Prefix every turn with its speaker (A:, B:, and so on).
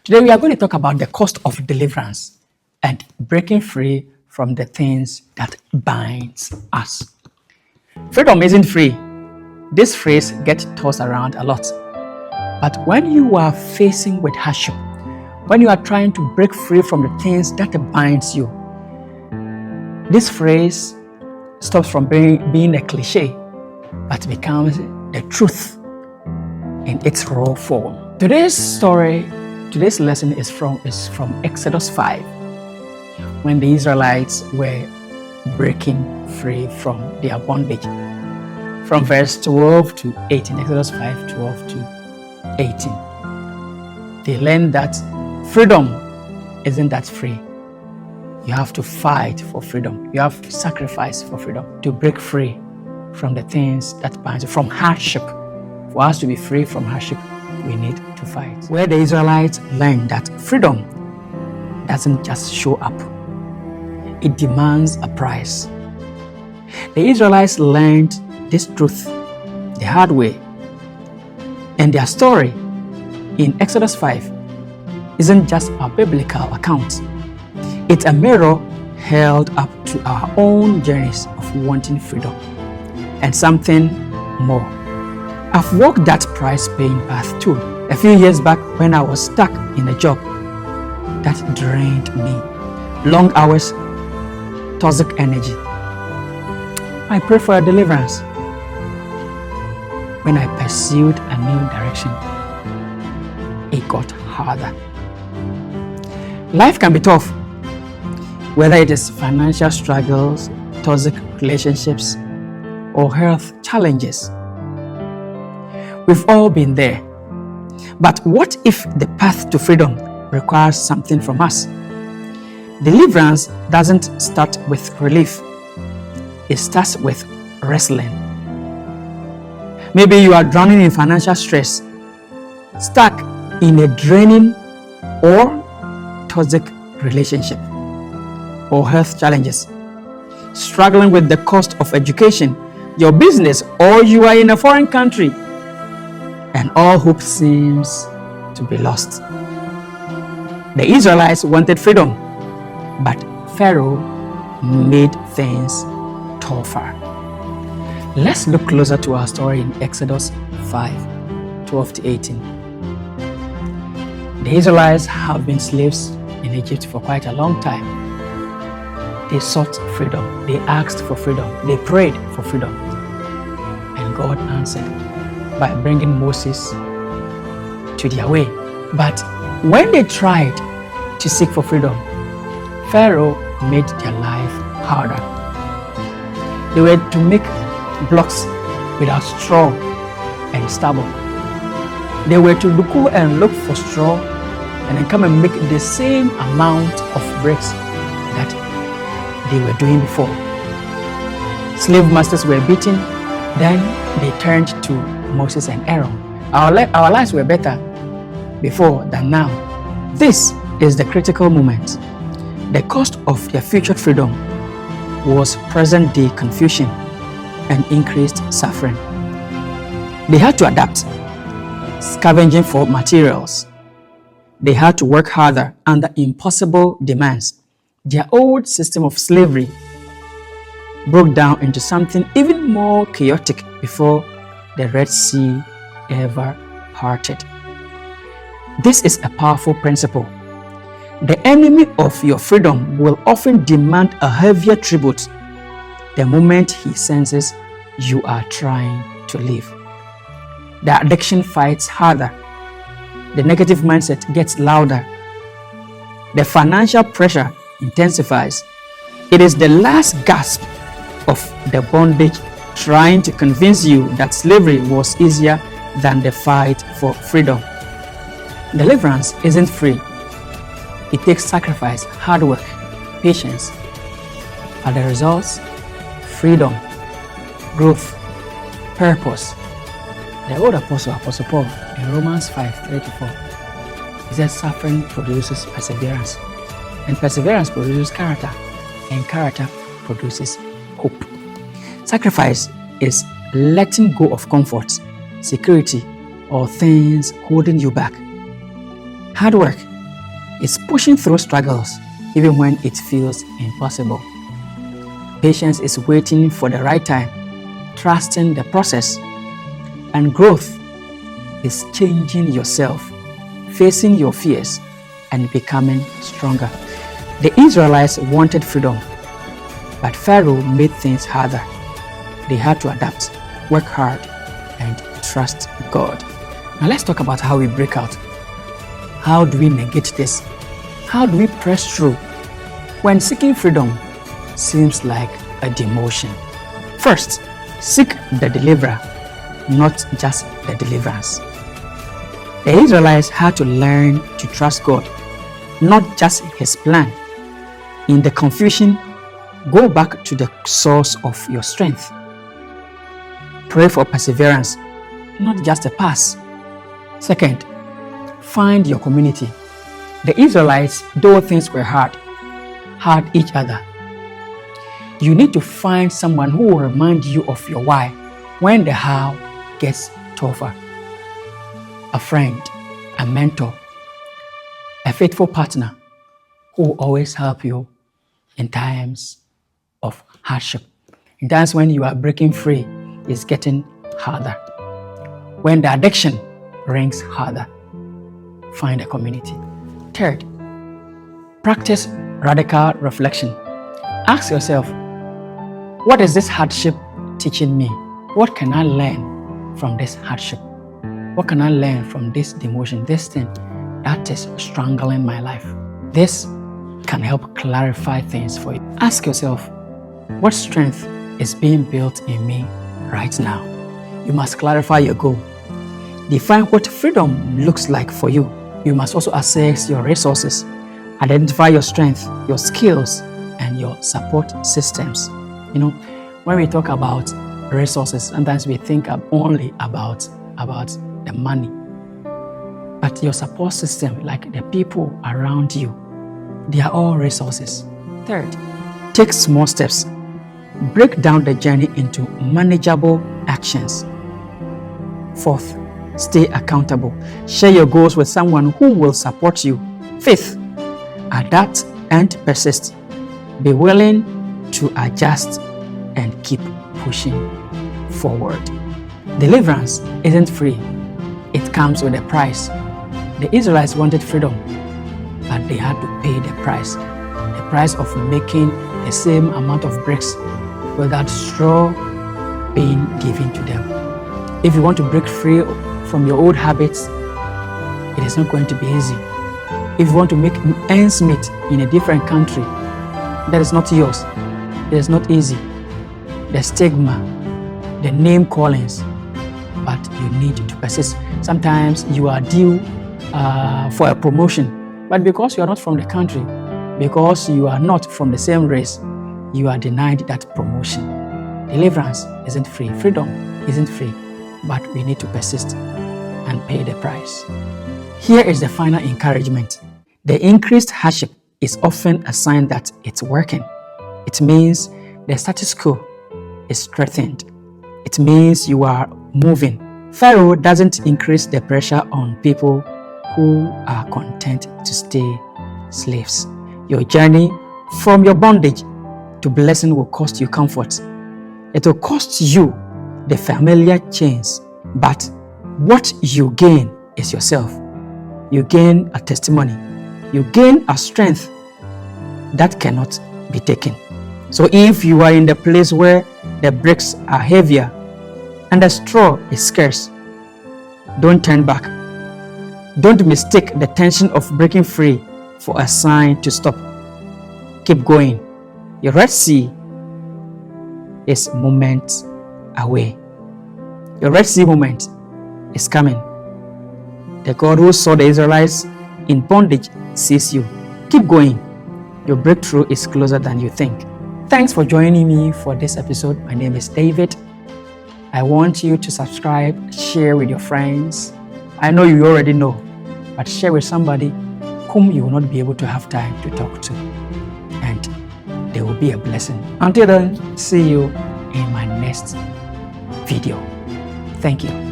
A: Today we are going to talk about the cost of deliverance and breaking free from the things that binds us. Freedom isn't free. This phrase gets tossed around a lot. But when you are facing with hardship, when you are trying to break free from the things that binds you, this phrase stops from being a cliche, but becomes the truth in its raw form. Today's lesson is from Exodus 5, when the Israelites were breaking free from their bondage. From verse 12 to 18, Exodus 5, 12 to 18. They learned that freedom isn't that free. You have to fight for freedom. You have to sacrifice for freedom to break free from the things that bind you, from hardship. For us to be free from hardship, we need to fight. Where the Israelites learned that freedom doesn't just show up, it demands a price. The Israelites learned this truth the hard way, and their story in Exodus 5 isn't just a biblical account. It's a mirror held up to our own journeys of wanting freedom and something more. I've walked that price-paying path too. A few years back, when I was stuck in a job that drained me, long hours, toxic energy, I prayed for a deliverance. When I pursued a new direction, it got harder. Life can be tough, whether it is financial struggles, toxic relationships, or health challenges. We've all been there. But what if the path to freedom requires something from us? Deliverance doesn't start with relief. It starts with wrestling. Maybe you are drowning in financial stress, stuck in a draining or toxic relationship, or health challenges, struggling with the cost of education, your business, or you are in a foreign country and all hope seems to be lost. The Israelites wanted freedom, but Pharaoh made things tougher. Let's look closer to our story in Exodus 5, 12 to 18. The Israelites have been slaves in Egypt for quite a long time. They sought freedom. They asked for freedom. They prayed for freedom. And God answered by bringing Moses to their way. But when they tried to seek for freedom, Pharaoh made their life harder. They were to make blocks without straw and stubble. They were to go and look for straw and then come and make the same amount of bricks that they were doing before. Slave masters were beaten, then they turned to Moses and Aaron. Our lives were better before than now. This is the critical moment. The cost of their future freedom was present-day confusion and increased suffering. They had to adapt, scavenging for materials. They had to work harder under impossible demands. Their old system of slavery broke down into something even more chaotic before the Red Sea ever parted. This is a powerful principle. The enemy of your freedom will often demand a heavier tribute the moment he senses you are trying to leave. The addiction fights harder. The negative mindset gets louder. The financial pressure intensifies. It is the last gasp of the bondage trying to convince you that slavery was easier than the fight for freedom. Deliverance isn't free. It takes sacrifice, hard work, patience. But the results? Freedom, growth, purpose. The old apostle Paul, in Romans 5:3-4, he says suffering produces perseverance, and perseverance produces character, and character produces hope. Sacrifice is letting go of comfort, security, or things holding you back. Hard work is pushing through struggles even when it feels impossible. Patience is waiting for the right time, trusting the process. And growth is changing yourself, facing your fears, and becoming stronger. The Israelites wanted freedom, but Pharaoh made things harder. They had to adapt, work hard, and trust God. Now let's talk about how we break out. How do we negate this? How do we press through when seeking freedom seems like a demotion? First, seek the deliverer, not just the deliverance. The Israelites had to learn to trust God, not just His plan. In the confusion, go back to the source of your strength. Pray for perseverance, not just a pass. Second, find your community. The Israelites, though things were hard, had each other. You need to find someone who will remind you of your why when the how gets tougher. A friend, a mentor, a faithful partner who will always help you in times of hardship. In times when you are breaking free, it's getting harder. When the addiction rings harder, find a community. Third, practice radical reflection. Ask yourself, what is this hardship teaching me? What can I learn from this hardship? What can I learn from this demotion, this thing that is strangling my life? This can help clarify things for you. Ask yourself, what strength is being built in me right now? You must clarify your goal. Define what freedom looks like for you. You must also assess your resources. Identify your strength, your skills, and your support systems. When we talk about resources, sometimes we think only about the money. But your support system, like the people around you, they are all resources. Third, take small steps. Break down the journey into manageable actions. Fourth, stay accountable. Share your goals with someone who will support you. Fifth, adapt and persist. Be willing to adjust and keep pushing forward. Deliverance isn't free. It comes with a price. The Israelites wanted freedom, but they had to pay the price. The price of making the same amount of bricks without straw being given to them. If you want to break free from your old habits, it is not going to be easy. If you want to make ends meet in a different country that is not yours, it is not easy. The stigma, the name callings, but you need to persist. Sometimes you are due for a promotion, but because you are not from the country, because you are not from the same race, you are denied that promotion. Deliverance isn't free. Freedom isn't free, but we need to persist and pay the price. Here is the final encouragement. The increased hardship is often a sign that it's working. It means the status quo is strengthened. It means you are moving. Pharaoh doesn't increase the pressure on people who are content to stay slaves. Your journey from your bondage to blessing will cost you comfort. It will cost you the familiar chains, but what you gain is yourself. You gain a testimony. You gain a strength that cannot be taken. So if you are in the place where the bricks are heavier and the straw is scarce, don't turn back. Don't mistake the tension of breaking free for a sign to stop. Keep going. Your Red Sea is moments away. Your Red Sea moment is coming. The God who saw the Israelites in bondage sees you. Keep going. Your breakthrough is closer than you think. Thanks for joining me for this episode. My name is David. I want you to subscribe, share with your friends. I know you already know, but share with somebody whom you will not be able to have time to talk to, and they will be a blessing. Until then, see you in my next video. Thank you.